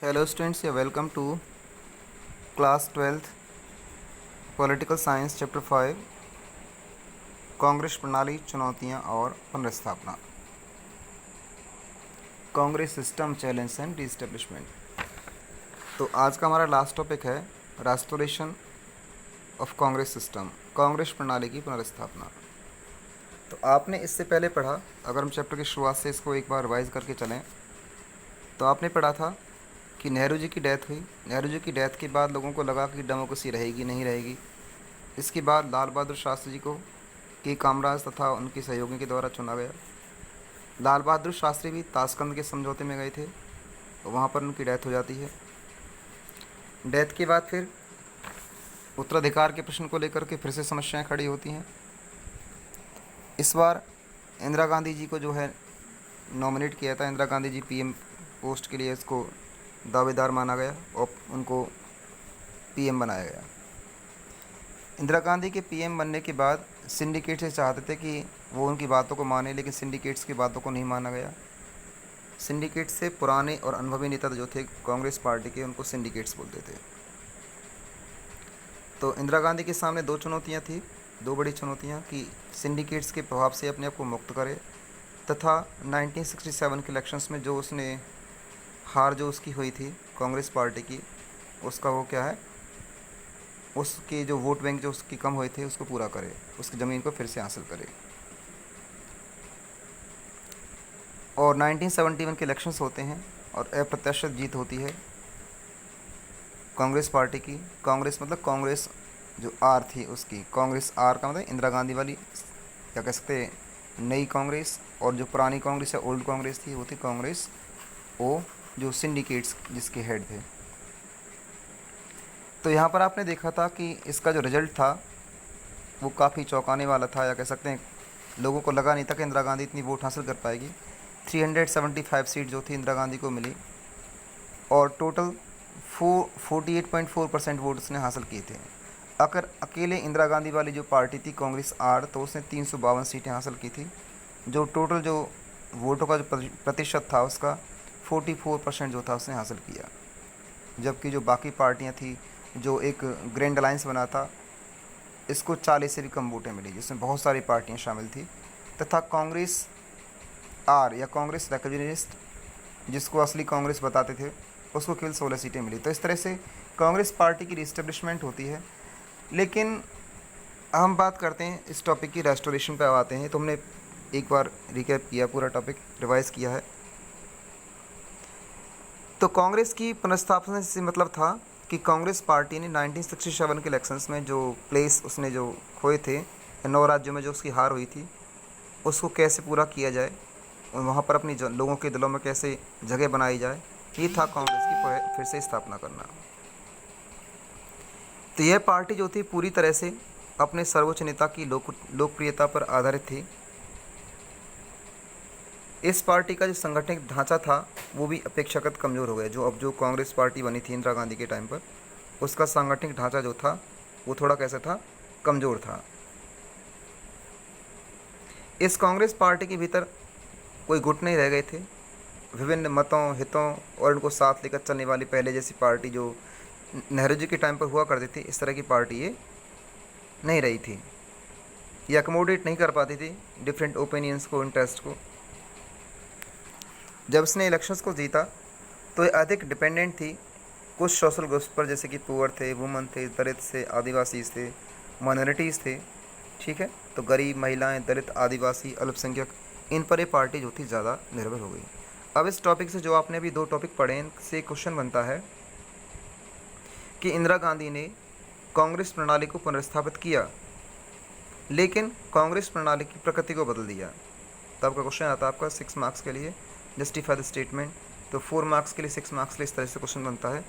Hello students, you're welcome to class 12th Political Science Chapter 5 Congress प्रणाली चुनौतियां और पुनर्स्थापना। Congress system challenge and reestablishment. तो आज का हमारा लास्ट टॉपिक है restoration of Congress system, Congress प्रणाली की पुनर्स्थापना। तो आपने इससे पहले पढ़ा, अगर हम चैप्टर की शुरुआत से इसको एक बार रिवाइज करके चलें तो आपने पढ़ा था कि नेहरू जी की डेथ हुई। नेहरू जी की डेथ के बाद लोगों को लगा कि डेमोक्रेसी रहेगी नहीं रहेगी। इसके बाद लाल बहादुर शास्त्री जी को के कामराज तथा उनके सहयोगियों के द्वारा चुना गया। लाल बहादुर शास्त्री भी ताशकंद के समझौते में गए थे, तो वहाँ पर उनकी डेथ हो जाती है। डेथ के बाद फिर उत्तराधिकार के प्रश्न को लेकर के फिर से समस्याएं खड़ी होती हैं। इस बार इंदिरा गांधी जी को जो है नॉमिनेट किया था, इंदिरा गांधी जी पीएम पोस्ट के लिए इसको दावेदार माना गया और उनको पीएम बनाया गया। इंदिरा गांधी के पीएम बनने के बाद सिंडिकेट से चाहते थे कि वो उनकी बातों को माने, लेकिन सिंडिकेट्स की बातों को नहीं माना गया। सिंडिकेट से पुराने और अनुभवी नेता जो थे कांग्रेस पार्टी के, उनको सिंडिकेट्स बोलते थे। तो इंदिरा गांधी के सामने दो चुनौतियां थी, दो बड़ी चुनौतियां, कि सिंडिकेट्स के प्रभाव से अपने आप को मुक्त करे तथा 1967 के इलेक्शंस में जो उसने हार जो उसकी हुई थी कांग्रेस पार्टी की, उसका वो क्या है, उसके जो वोट बैंक जो उसकी कम हुए थे उसको पूरा करे, उसकी ज़मीन को फिर से हासिल करे। और 1971 के इलेक्शंस होते हैं और अप्रत्याशित जीत होती है कांग्रेस पार्टी की। कांग्रेस मतलब कांग्रेस जो आर थी उसकी, कांग्रेस आर का मतलब इंदिरा गांधी वाली, क्या कह सकते हैं, नई कांग्रेस। और जो पुरानी कांग्रेस या ओल्ड कांग्रेस थी वो थी कांग्रेस ओ, जो सिंडिकेट्स जिसके हेड थे। तो यहाँ पर आपने देखा था कि इसका जो रिजल्ट था वो काफ़ी चौंकाने वाला था, या कह सकते हैं लोगों को लगा नहीं था कि इंदिरा गांधी इतनी वोट हासिल कर पाएगी। 375 सीट जो थी इंदिरा गांधी को मिली और टोटल 48.4% वोट उसने हासिल किए थे। अगर अकेले इंदिरा गांधी वाली जो पार्टी थी कांग्रेस आर, तो उसने 352 सीटें हासिल की थी। जो टोटल जो वोटों का जो प्रतिशत था उसका 44% जो था उसने हासिल किया। जबकि जो बाकी पार्टियां थी, जो एक ग्रैंड अलायंस बना था, इसको 40 से भी कम वोटें मिली, जिसमें बहुत सारी पार्टियां शामिल थी। तथा कांग्रेस आर या कांग्रेस रिकॉग्निस्ट, जिसको असली कांग्रेस बताते थे, उसको केवल 16 सीटें मिली। तो इस तरह से कांग्रेस पार्टी की रिस्टेब्लिशमेंट होती है। लेकिन हम बात करते हैं इस टॉपिक की, रेस्टोरेशन पर आते हैं। तो हमने एक बार रिकैप किया, पूरा टॉपिक रिवाइज़ किया है। तो कांग्रेस की पुनर्स्थापना से मतलब था कि कांग्रेस पार्टी ने 1967 के इलेक्शंस में जो प्लेस उसने जो खोए थे, 9 राज्यों में जो उसकी हार हुई थी, उसको कैसे पूरा किया जाए और वहाँ पर अपनी लोगों के दिलों में कैसे जगह बनाई जाए, ये था कांग्रेस की फिर से स्थापना करना। तो यह पार्टी जो थी पूरी तरह से अपने सर्वोच्च नेता की लोकप्रियता पर आधारित थी। इस पार्टी का जो संगठनिक ढांचा था वो भी अपेक्षाकृत कमज़ोर हो गया। जो कांग्रेस पार्टी बनी थी इंदिरा गांधी के टाइम पर, उसका सांगठनिक ढांचा जो था वो थोड़ा कैसा था, कमज़ोर था। इस कांग्रेस पार्टी के भीतर कोई गुट नहीं रह गए थे। विभिन्न मतों, हितों और उनको साथ लेकर चलने वाली पहले जैसी पार्टी जो नेहरू जी के टाइम पर हुआ करती थी, इस तरह की पार्टी ये नहीं रही थी। ये अकोमोडेट नहीं कर पाती थी डिफरेंट ओपिनियंस को, इंटरेस्ट को। जब इसने इलेक्शंस को जीता तो ये अधिक डिपेंडेंट थी कुछ सोशल ग्रुप्स पर, जैसे कि पुअर थे, वुमन थे, दलित थे, आदिवासीज थे, माइनॉरिटीज़ थे। ठीक है, तो गरीब, महिलाएं, दलित, आदिवासी, अल्पसंख्यक, इन पर ये पार्टी जो थी ज़्यादा निर्भर हो गई। अब इस टॉपिक से जो आपने अभी 2 टॉपिक पढ़े, इनसे क्वेश्चन बनता है कि इंदिरा गांधी ने कांग्रेस प्रणाली को पुनर्स्थापित किया, लेकिन कांग्रेस प्रणाली की प्रकृति को बदल दिया। तब का क्वेश्चन आता है आपका 6 मार्क्स के लिए, जस्टिफाई द स्टेटमेंट। तो 4 मार्क्स के लिए, 6 मार्क्स के लिए इस तरह से क्वेश्चन बनता है।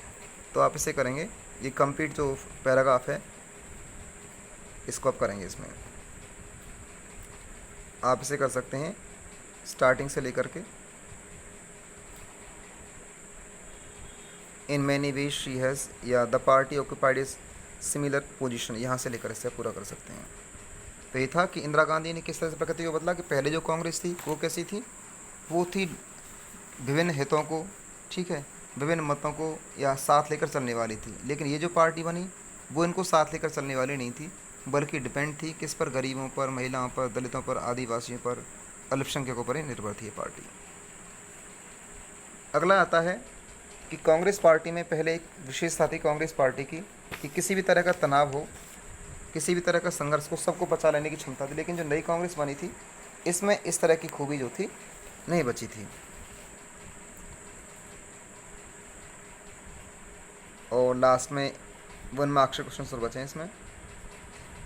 तो आप इसे करेंगे, ये कंप्लीट जो पैराग्राफ है इसको आप करेंगे। इसमें आप इसे कर सकते हैं स्टार्टिंग से लेकर के, in many ways she has, या the party occupied is similar position, यहाँ से लेकर इसे पूरा कर सकते हैं। तो ये था कि इंदिरा गांधी ने किस तरह से प्रकृति को बदला, कि पहले जो कांग्रेस थी वो कैसी थी, वो थी विभिन्न हितों को, ठीक है, विभिन्न मतों को या साथ लेकर चलने वाली थी, लेकिन ये जो पार्टी बनी वो इनको साथ लेकर चलने वाली नहीं थी, बल्कि डिपेंड थी किस पर? गरीबों पर, महिलाओं पर, दलितों पर, आदिवासियों पर, अल्पसंख्यकों पर ही निर्भर थी ये पार्टी। अगला आता है कि कांग्रेस पार्टी में पहले एक विशेषता थी कांग्रेस पार्टी की कि किसी भी तरह का तनाव हो, किसी भी तरह का संघर्ष को सबको पचा लेने की क्षमता थी। लेकिन जो नई कांग्रेस बनी थी इसमें इस तरह की खूबी जो थी नहीं बची थी। और लास्ट में 1 मार्क्स के क्वेश्चन और बचे हैं इसमें।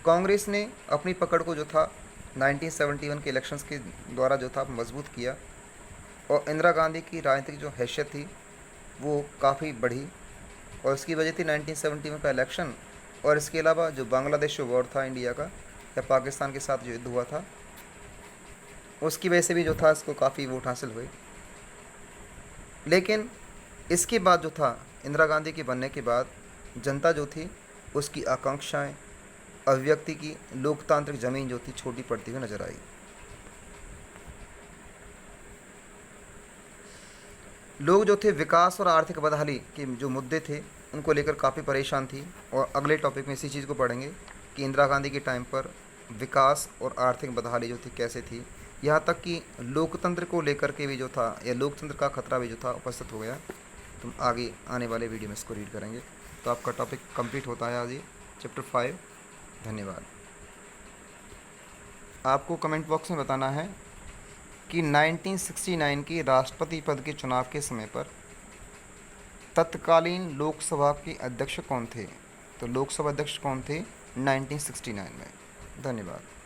कांग्रेस ने अपनी पकड़ को जो था 1971 के इलेक्शंस के द्वारा जो था मजबूत किया, और इंदिरा गांधी की राजनीतिक जो हैसियत थी वो काफ़ी बढ़ी, और इसकी वजह थी 1971 का इलेक्शन, और इसके अलावा जो बांग्लादेश जो वॉर था इंडिया का या पाकिस्तान के साथ जो युद्ध हुआ था उसकी वजह से भी जो था इसको काफ़ी वोट हासिल हुए। लेकिन इसके बाद जो था इंदिरा गांधी के बनने के बाद जनता जो थी उसकी आकांक्षाएं, अभिव्यक्ति की लोकतांत्रिक ज़मीन जो थी छोटी पड़ती हुई नजर आई। लोग जो थे विकास और आर्थिक बदहाली के जो मुद्दे थे उनको लेकर काफ़ी परेशान थी, और अगले टॉपिक में इसी चीज़ को पढ़ेंगे कि इंदिरा गांधी के टाइम पर विकास और आर्थिक बदहाली जो थी कैसे थी, यहाँ तक कि लोकतंत्र को लेकर के भी जो था या लोकतंत्र का खतरा भी जो था उपस्थित हो गया। तुम आगे आने वाले वीडियो में इसको रीड करेंगे। तो आपका टॉपिक कंप्लीट होता है आज ये चैप्टर 5। धन्यवाद। आपको कमेंट बॉक्स में बताना है कि 1969 के राष्ट्रपति पद के चुनाव के समय पर तत्कालीन लोकसभा के अध्यक्ष कौन थे? तो लोकसभा अध्यक्ष कौन थे 1969 में? धन्यवाद।